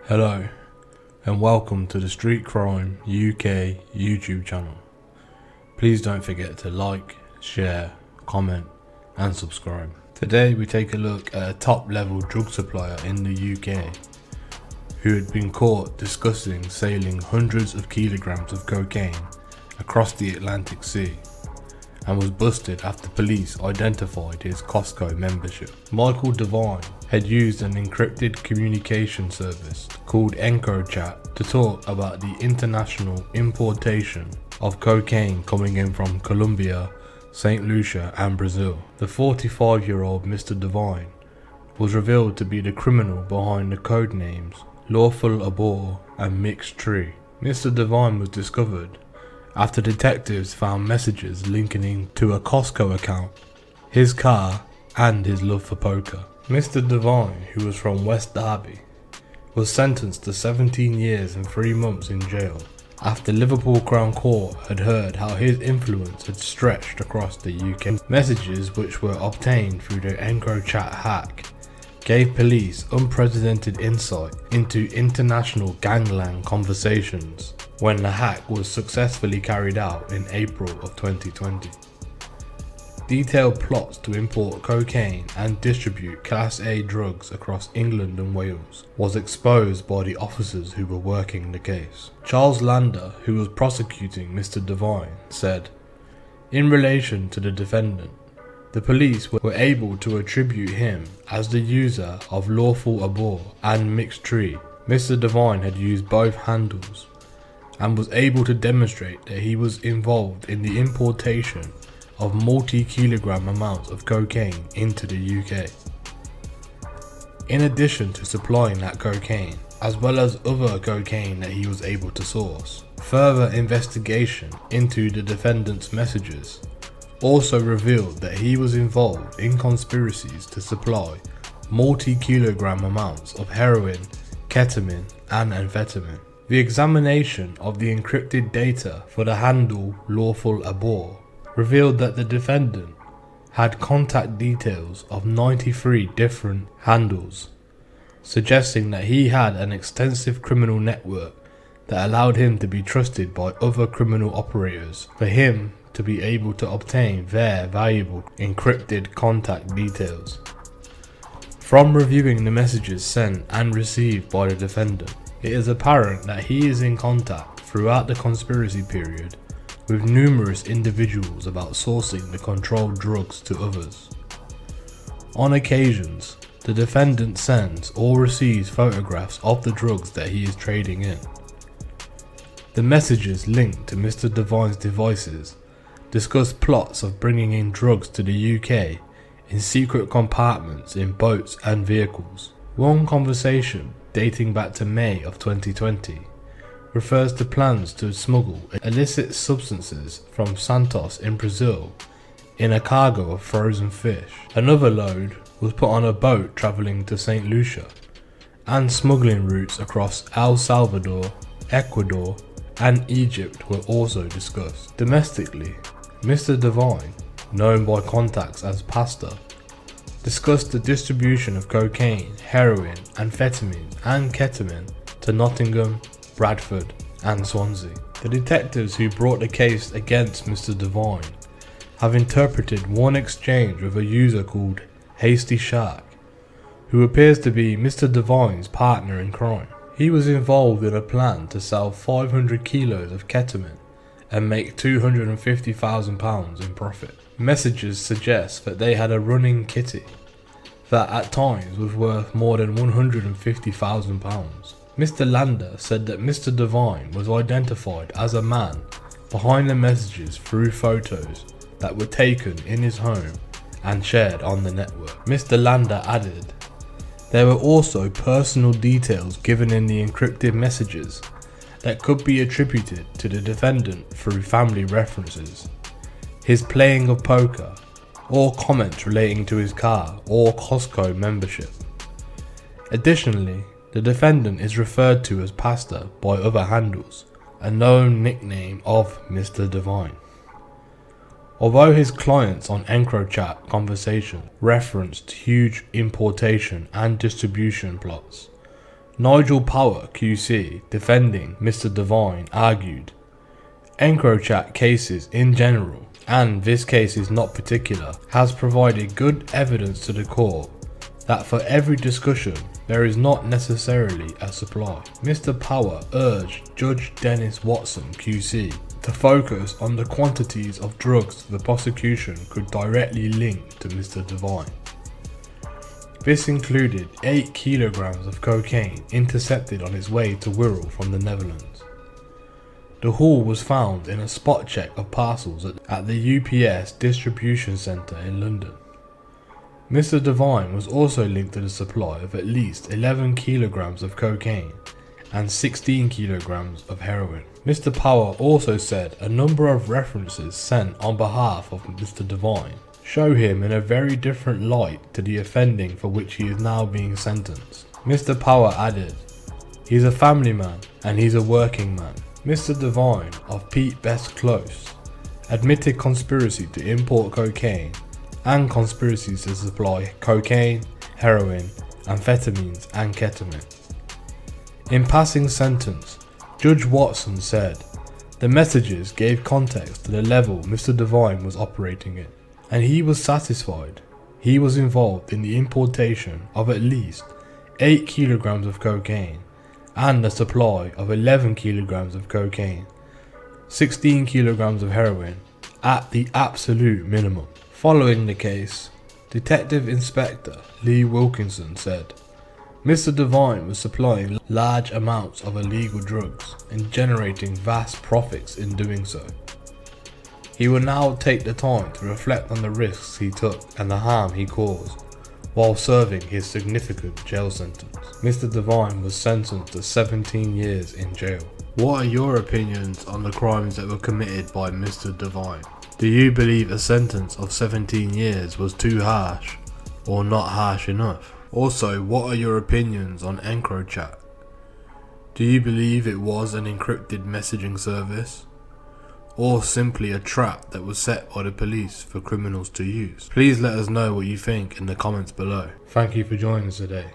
Hello, and welcome to the Street Crime UK YouTube channel. Please don't forget to like, share, comment and subscribe. Today we take a look at a top level drug supplier in the UK who had been caught discussing sailing hundreds of kilograms of cocaine across the Atlantic Sea and was busted after police identified his Costco membership. Michael Devine had used an encrypted communication service called Encrochat to talk about the international importation of cocaine coming in from Colombia, St. Lucia and Brazil. The 45-year-old Mr. Devine was revealed to be the criminal behind the code names Lawful Abor and Mixed Tree. Mr. Devine was discovered after detectives found messages linking him to a Costco account, his car and his love for poker. Mr. Devine, who was from West Derby, was sentenced to 17 years and 3 months in jail after Liverpool Crown Court had heard how his influence had stretched across the UK. Messages which were obtained through the Encrochat hack gave police unprecedented insight into international gangland conversations when the hack was successfully carried out in April of 2020. Detailed plots to import cocaine and distribute Class A drugs across England and Wales was exposed by the officers who were working the case. Charles Lander, who was prosecuting Mr. Devine, said, "In relation to the defendant, the police were able to attribute him as the user of Lawful Abor and Mixed Tree. Mr. Devine had used both handles and was able to demonstrate that he was involved in the importation of multi-kilogram amounts of cocaine into the UK. In addition to supplying that cocaine, as well as other cocaine that he was able to source, further investigation into the defendant's messages also revealed that he was involved in conspiracies to supply multi-kilogram amounts of heroin, ketamine and amphetamine. The examination of the encrypted data for the handle Lawful Abor revealed that the defendant had contact details of 93 different handles, suggesting that he had an extensive criminal network that allowed him to be trusted by other criminal operators for him to be able to obtain their valuable encrypted contact details. From reviewing the messages sent and received by the defendant, it is apparent that he is in contact throughout the conspiracy period with numerous individuals about sourcing the controlled drugs to others. On occasions, the defendant sends or receives photographs of the drugs that he is trading in. The messages linked to Mr. Devine's devices discuss plots of bringing in drugs to the UK in secret compartments in boats and vehicles. One conversation, dating back to May of 2020, refers to plans to smuggle illicit substances from Santos in Brazil in a cargo of frozen fish. Another load was put on a boat travelling to St. Lucia, and smuggling routes across El Salvador, Ecuador and Egypt were also discussed. Domestically, Mr. Devine, known by contacts as Pastor, discussed the distribution of cocaine, heroin, amphetamine and ketamine to Nottingham, Bradford and Swansea. The detectives who brought the case against Mr. Devine have interpreted one exchange with a user called Hasty Shark, who appears to be Mr. Devine's partner in crime. He was involved in a plan to sell 500 kilos of ketamine and make £250,000 in profit. Messages suggest that they had a running kitty that at times was worth more than £150,000. Mr. Lander said that Mr. Devine was identified as a man behind the messages through photos that were taken in his home and shared on the network. Mr. Lander added, "There were also personal details given in the encrypted messages that could be attributed to the defendant through family references, his playing of poker, or comments relating to his car or Costco membership. Additionally, the defendant is referred to as Pastor by other handles, a known nickname of Mr. Devine. Although his clients on Encrochat conversation referenced huge importation and distribution plots, Nigel Power QC, defending Mr. Devine, argued, Encrochat cases in general, and this case is not particular, has provided good evidence to the court that for every discussion there is not necessarily a supply. Mr. Power urged Judge Dennis Watson QC to focus on the quantities of drugs the prosecution could directly link to Mr. Devine. This included 8 kilograms of cocaine intercepted on its way to Wirral from the Netherlands. The haul was found in a spot check of parcels at the UPS distribution centre in London. Mr. Devine was also linked to the supply of at least 11 kilograms of cocaine and 16 kilograms of heroin. Mr. Power also said a number of references sent on behalf of Mr. Devine show him in a very different light to the offending for which he is now being sentenced. Mr. Power added, he's a family man and he's a working man. Mr. Devine of Pete Best Close admitted conspiracy to import cocaine and conspiracies to supply cocaine, heroin, amphetamines and ketamine. In passing sentence, Judge Watson said, the messages gave context to the level Mr. Devine was operating at, and he was satisfied he was involved in the importation of at least 8 kilograms of cocaine and the supply of 11 kilograms of cocaine, 16 kilograms of heroin at the absolute minimum. Following the case, Detective Inspector Lee Wilkinson said, Mr. Devine was supplying large amounts of illegal drugs and generating vast profits in doing so. He will now take the time to reflect on the risks he took and the harm he caused while serving his significant jail sentence. Mr. Devine was sentenced to 17 years in jail. What are your opinions on the crimes that were committed by Mr. Devine? Do you believe a sentence of 17 years was too harsh or not harsh enough? Also, what are your opinions on Encrochat? Do you believe it was an encrypted messaging service, or simply a trap that was set by the police for criminals to use? Please let us know what you think in the comments below. Thank you for joining us today.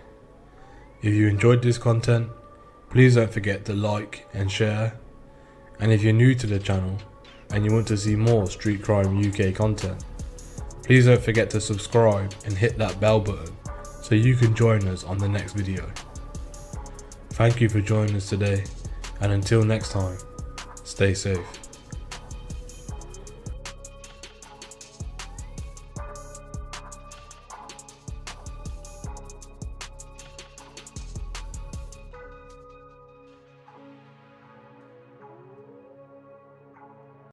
If you enjoyed this content, please don't forget to like and share, and if you're new to the channel and you want to see more Street Crime UK content, please don't forget to subscribe and hit that bell button so you can join us on the next video. Thank you for joining us today, and until next time, stay safe.